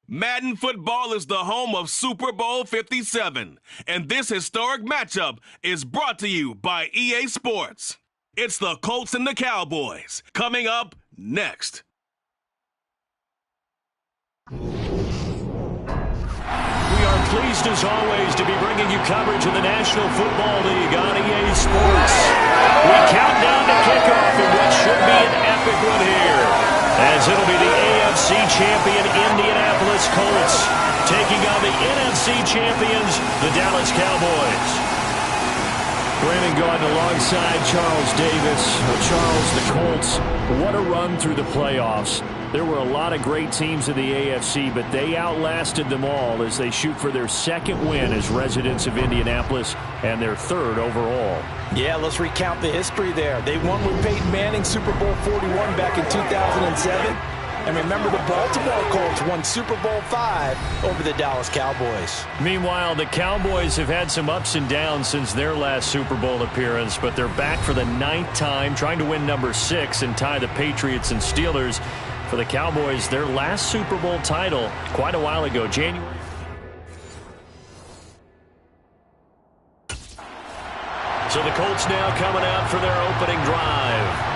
Madden Football is the home of Super Bowl 57, and this historic matchup is brought to you by EA Sports. It's the Colts and the Cowboys, coming up next. We are pleased as always to be bringing you coverage of the National Football League on EA Sports. We count down to kickoff in what should be an epic one here, as it'll be the AFC champion Indianapolis Colts taking on the NFC champions, the Dallas Cowboys. Brandon Gaudin alongside Charles Davis. Charles, the Colts, what a run through the playoffs. There were a lot of great teams in the AFC, but they outlasted them all as they shoot for their second win as residents of Indianapolis and their third overall. Yeah, let's recount the history there. They won with Peyton Manning Super Bowl 41 back in 2007. And remember, the Baltimore Colts won Super Bowl V over the Dallas Cowboys. Meanwhile, the Cowboys have had some ups and downs since their last Super Bowl appearance, but they're back for the 9th time, trying to win number 6 and tie the Patriots and Steelers. For the Cowboys, their last Super Bowl title quite a while ago, January. So the Colts now coming out for their opening drive.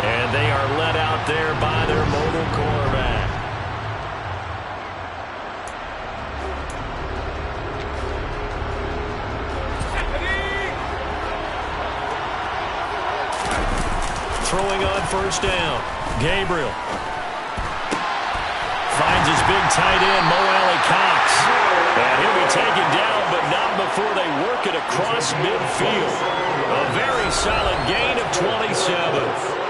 And they are led out there by their mobile quarterback. Throwing on first down. Gabriel finds his big tight end, Mo Alley-Cox. And he'll be taken down, but not before they work it across midfield. A very solid gain of 27.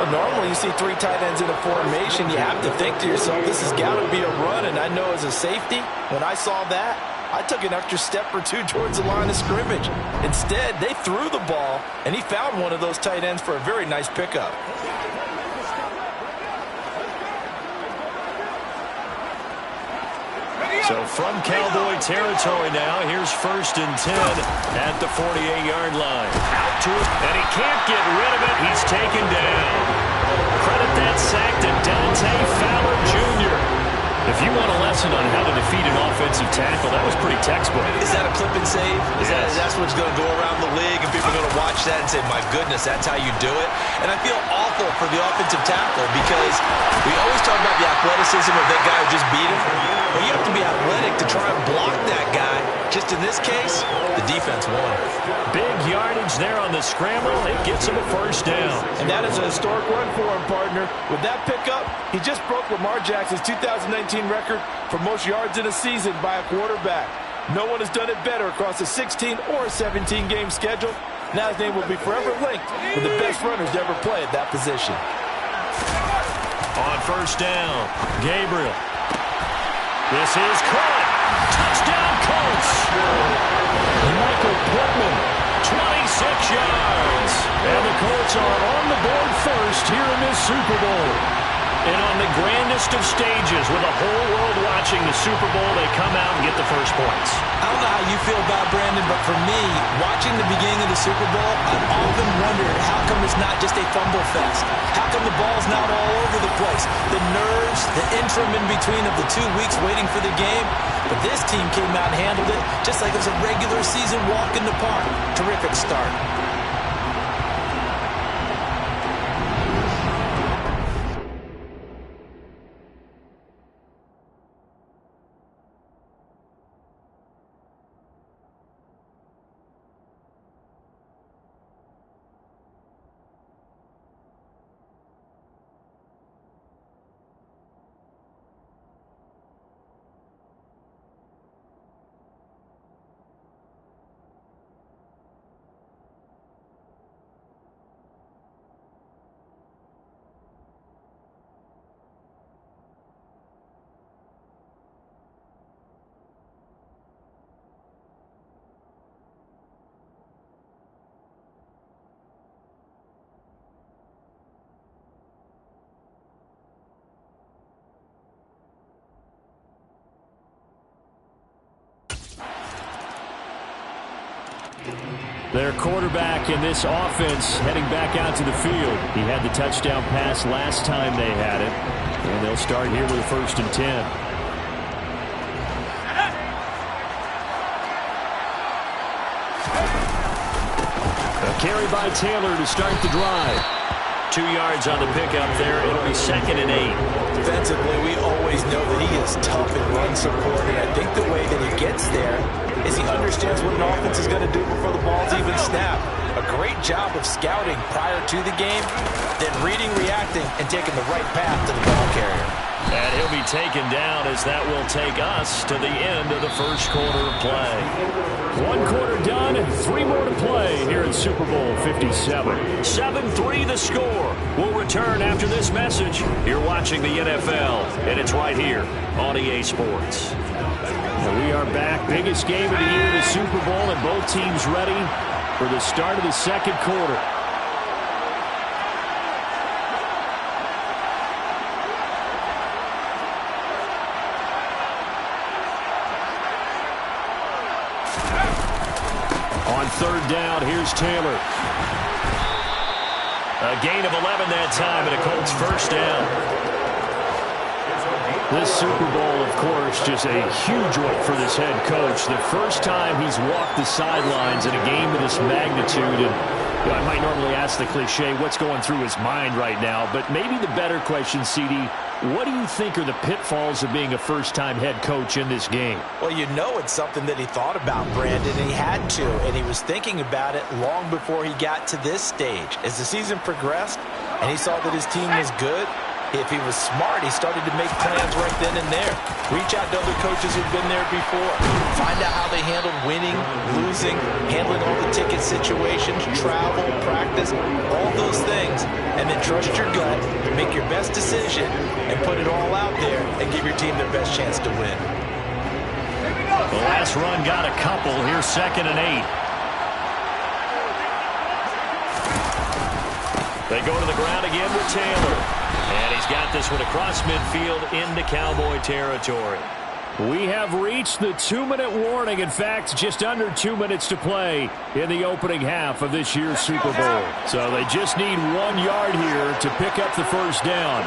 Normally, you see 3 tight ends in a formation, you have to think to yourself, this has got to be a run, and I know as a safety, when I saw that, I took an extra step or 2 towards the line of scrimmage. Instead, they threw the ball, and he found one of those tight ends for a very nice pickup. So from Cowboy territory now, here's 1st and 10 at the 48-yard line. Out to it, and he can't get rid of it. He's taken down. Credit that sack to Dante Fowler Jr. If you want a lesson on how to defeat an offensive tackle, that was pretty textbook. Is that a clip and save? That's what's going to go around the league, and people are going to watch that and say, my goodness, that's how you do it? And I feel awful for the offensive tackle because we always talk about the athleticism of that guy who just beat him. But you have to be athletic to try and block that guy. Just in this case, the defense won. Big yardage there on the scramble. It gets him a first down. And that is a historic run for him, partner. With that pickup, he just broke Lamar Jackson's 2019 record for most yards in a season by a quarterback. No one has done it better across a 16 or a 17-game schedule. Now his name will be forever linked with the best runners to ever play at that position. On first down, Gabriel. This is caught. Touchdown, Colts. Michael Pittman, 26 yards. And the Colts are on the board first here in this Super Bowl. And on the grandest of stages, with the whole world watching the Super Bowl, they come out and get the first points. I don't know how you feel about it, Brandon, but for me, watching the beginning of the Super Bowl, I've often wondered how come it's not just a fumble fest? How come the ball's not all over the place? The nerves, the interim in between of the 2 weeks waiting for the game. But this team came out and handled it just like it was a regular season walk in the park. Terrific start. Their quarterback in this offense heading back out to the field. He had the touchdown pass last time they had it. And they'll start here with a 1st and 10. A carry by Taylor to start the drive. 2 yards on the pickup there. It'll be 2nd and 8. Defensively, we always know that he is tough in run support, and I think the way that he gets there is he understands what an offense is going to do before the ball's even snapped. A great job of scouting prior to the game, then reading, reacting, and taking the right path to the ball carrier. And he'll be taken down as that will take us to the end of the first quarter of play. 1 quarter done and 3 more to play here in Super Bowl 57. 7-3 the score. We'll return after this message. You're watching the NFL, and it's right here on EA Sports. And we are back. Biggest game of the year, the Super Bowl, and both teams ready for the start of the second quarter. On 3rd down, here's Taylor. A gain of 11 that time, and a Colts 1st down. This Super Bowl, of course, just a huge one for this head coach. The first time he's walked the sidelines in a game of this magnitude. And I might normally ask the cliche, what's going through his mind right now? But maybe the better question, CD, what do you think are the pitfalls of being a first-time head coach in this game? Well, you know it's something that he thought about, Brandon, and he had to, and he was thinking about it long before he got to this stage. As the season progressed and he saw that his team was good, if he was smart, he started to make plans right then and there. Reach out to other coaches who've been there before. Find out how they handled winning, losing, handling all the ticket situations, travel, practice, all those things. And then trust your gut, make your best decision, and put it all out there and give your team their best chance to win. The last run got a couple. Here's 2nd and 8. They go to the ground again with Taylor. And he's got this one across midfield into Cowboy territory. We have reached the 2-minute warning. In fact, just under 2 minutes to play in the opening half of this year's Super Bowl. So they just need 1 yard here to pick up the 1st down.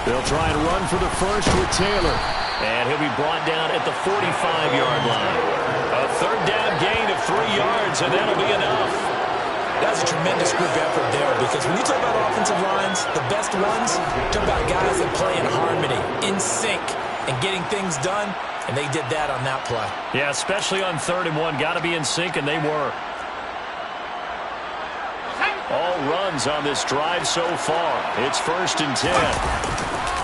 They'll try and run for the first with Taylor. And he'll be brought down at the 45-yard line. A 3rd down gain of 3 yards, and that'll be enough. That's a tremendous group effort there, because when you talk about offensive lines, the best ones, talk about guys that play in harmony, in sync, and getting things done, and they did that on that play. Yeah, especially on 3rd and 1. Got to be in sync, and they were. All runs on this drive so far. It's 1st and 10.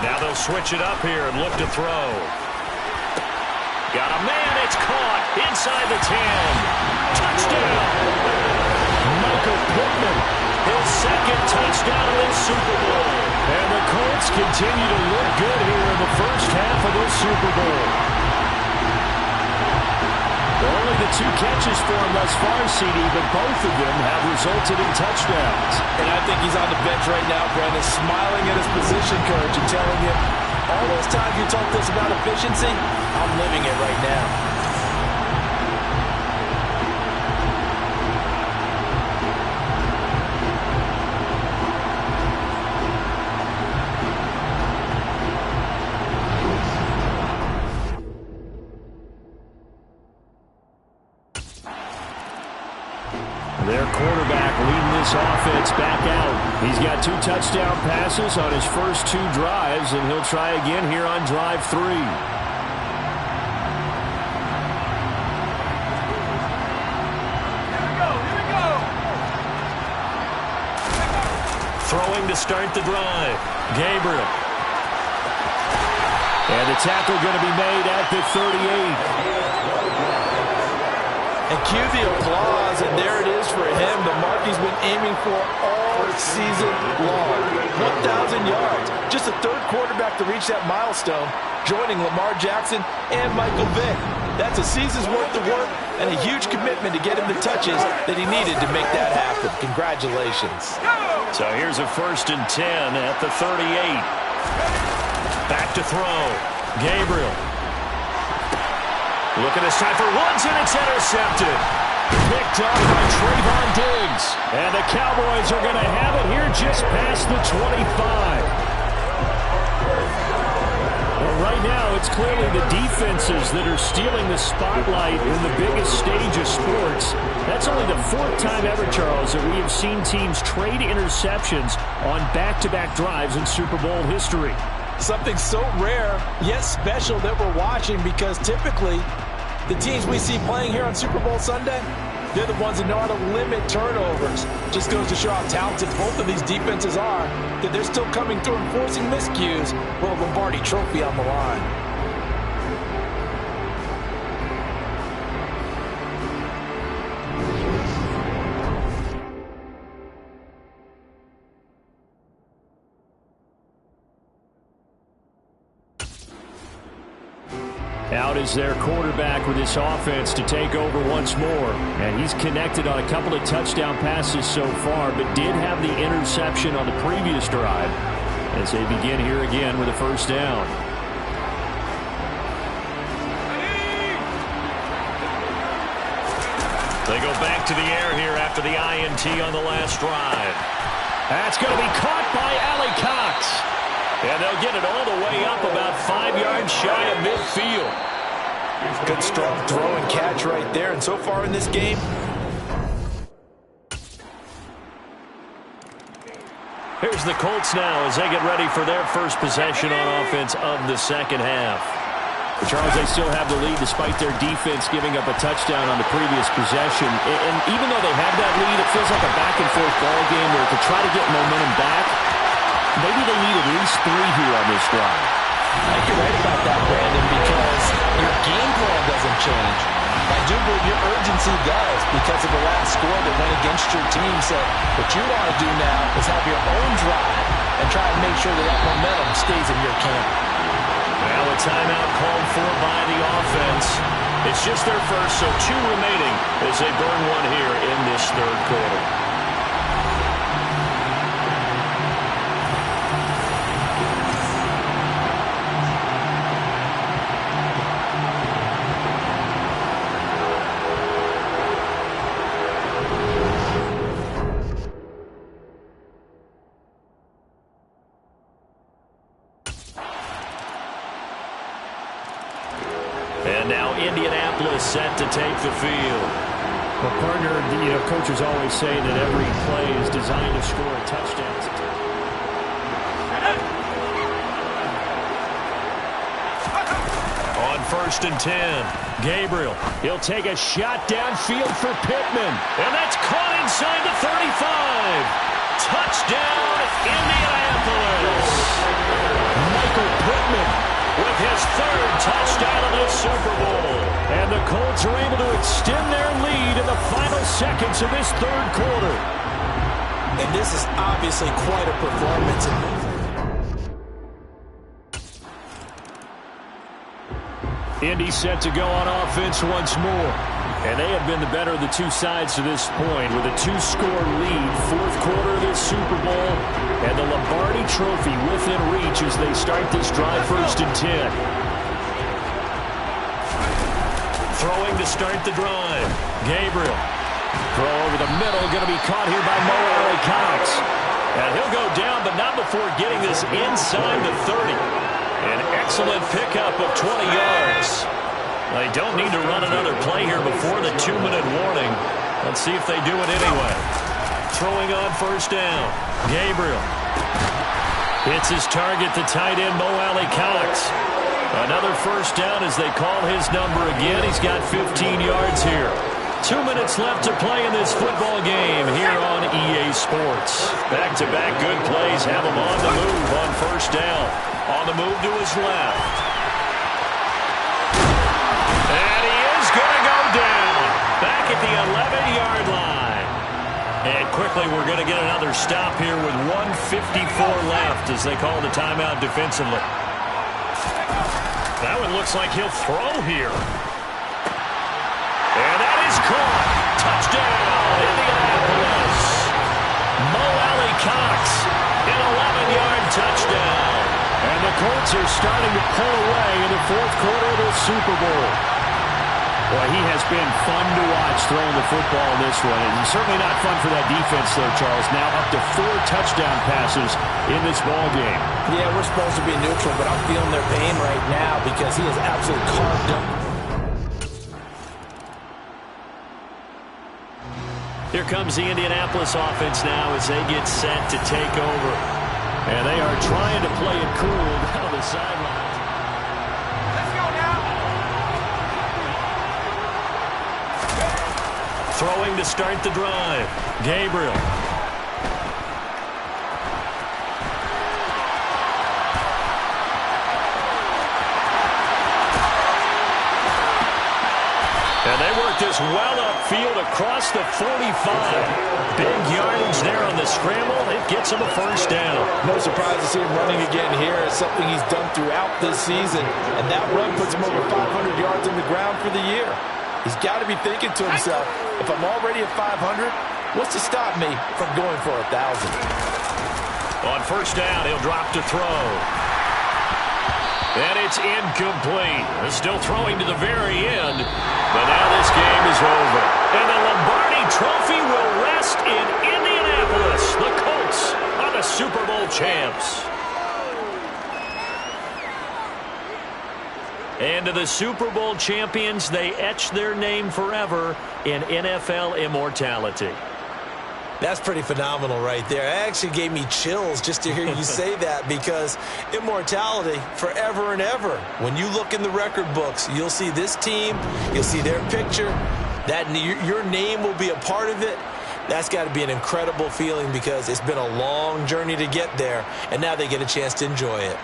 Now they'll switch it up here and look to throw. Got a man, it's caught inside the 10. Touchdown! Michael Pittman, his 2nd touchdown of this Super Bowl. And the Colts continue to look good here in the first half of this Super Bowl. Only the 2 catches for him thus far, CD, but both of them have resulted in touchdowns. And I think he's on the bench right now, Brandon, smiling at his position coach and telling him, all those times you talked to us about efficiency, I'm living it right now. Their quarterback leading this offense back out. He's got 2 touchdown passes on his first 2 drives, and he'll try again here on drive 3. Here we go. Throwing to start the drive. Gabriel. And the tackle going to be made at the 38. And cue the applause, and there it is for him, the mark he's been aiming for all season long. 1,000 yards. Just a 3rd quarterback to reach that milestone, joining Lamar Jackson and Michael Vick. That's a season's worth of work and a huge commitment to get him the touches that he needed to make that happen. Congratulations. So here's a 1st and 10 at the 38. Back to throw. Gabriel. Looking this time for Woods, and it's intercepted. Picked up by Trayvon Diggs. And the Cowboys are going to have it here just past the 25. Well, right now, it's clearly the defenses that are stealing the spotlight in the biggest stage of sports. That's only the fourth time ever, Charles, that we have seen teams trade interceptions on back-to-back drives in Super Bowl history. Something so rare, yet special that we're watching, because typically the teams we see playing here on Super Bowl Sunday, they're the ones that know how to limit turnovers. Just goes to show how talented both of these defenses are, that they're still coming through and forcing miscues with a Lombardi trophy on the line. Out is their quarterback with this offense to take over once more. And he's connected on a couple of touchdown passes so far, but did have the interception on the previous drive as they begin here again with a first down. They go back to the air here after the INT on the last drive. That's going to be caught by Allie Cox. And they'll get it all the way up about 5 yards shy of midfield. Good strong throw and catch right there. And so far in this game, here's the Colts now as they get ready for their first possession on offense of the second half. Charles, they still have the lead despite their defense giving up a touchdown on the previous possession. And even though they have that lead, it feels like a back-and-forth ball game where to try to get momentum back, maybe they need at least 3 here on this drive. I think you're right about that, Brandon, because your game plan doesn't change. I do believe your urgency does because of the last score that went against your team. So what you want to do now is have your own drive and try and make sure that that momentum stays in your camp. Now a timeout called for by the offense. It's just their first, so 2 remaining as they burn one here in this third quarter. And now Indianapolis set to take the field. Well, partner, coaches always say that every play is designed to score a touchdown. On 1st and 10, Gabriel. He'll take a shot downfield for Pittman. And that's caught inside the 35. Touchdown, Indianapolis. Michael Pittman with his 3rd touchdown of the Super Bowl. And the Colts are able to extend their lead in the final seconds of this third quarter. And this is obviously quite a performance. Indy set to go on offense once more. And they have been the better of the 2 sides to this point with a 2-score lead, 4th quarter of this Super Bowl, and the Lombardi Trophy within reach as they start this drive 1st and 10. Throwing to start the drive. Gabriel. Throw over the middle, going to be caught here by Mo Alley-Cox. And he'll go down, but not before getting this inside the 30. An excellent pickup of 20 yards. They don't need to run another play here before the 2-minute warning. Let's see if they do it anyway. Throwing on 1st down. Gabriel. Hits his target, the tight end, Mo Alley-Cox. Another 1st down as they call his number again. He's got 15 yards here. 2 minutes left to play in this football game here on EA Sports. Back-to-back good plays have him on the move on 1st down. On the move to his left. Back at the 11-yard line. And quickly we're going to get another stop here with 1:54 left as they call the timeout defensively. That one looks like he'll throw here. And that is caught. Touchdown, Indianapolis. Mo Alley-Cox, an 11-yard touchdown. And the Colts are starting to pull away in the 4th quarter of the Super Bowl. Well, he has been fun to watch throwing the football in this one. And certainly not fun for that defense, though, Charles. Now up to 4 touchdown passes in this ball game. Yeah, we're supposed to be neutral, but I'm feeling their pain right now because he has absolutely carved up. Here comes the Indianapolis offense now as they get set to take over. And they are trying to play it cool down the sidelines. Let's go now. Throwing to start the drive. Gabriel. And they work this well upfield across the 45. Big yardage there on the scramble. It gets him a first down. No surprise to see him running again here. It's something he's done throughout this season. And that run puts him over 500 yards on the ground for the year. He's got to be thinking to himself, if I'm already at 500, what's to stop me from going for 1,000? On first down, he'll drop to throw. And it's incomplete. They're still throwing to the very end. But now this game is over. And the Lombardi Trophy will rest in Indianapolis. The Colts are the Super Bowl champs. And to the Super Bowl champions, they etch their name forever in NFL immortality. That's pretty phenomenal right there. It actually gave me chills just to hear you say that, because immortality forever and ever. When you look in the record books, you'll see this team, you'll see their picture, that your name will be a part of it. That's got to be an incredible feeling because it's been a long journey to get there, and now they get a chance to enjoy it.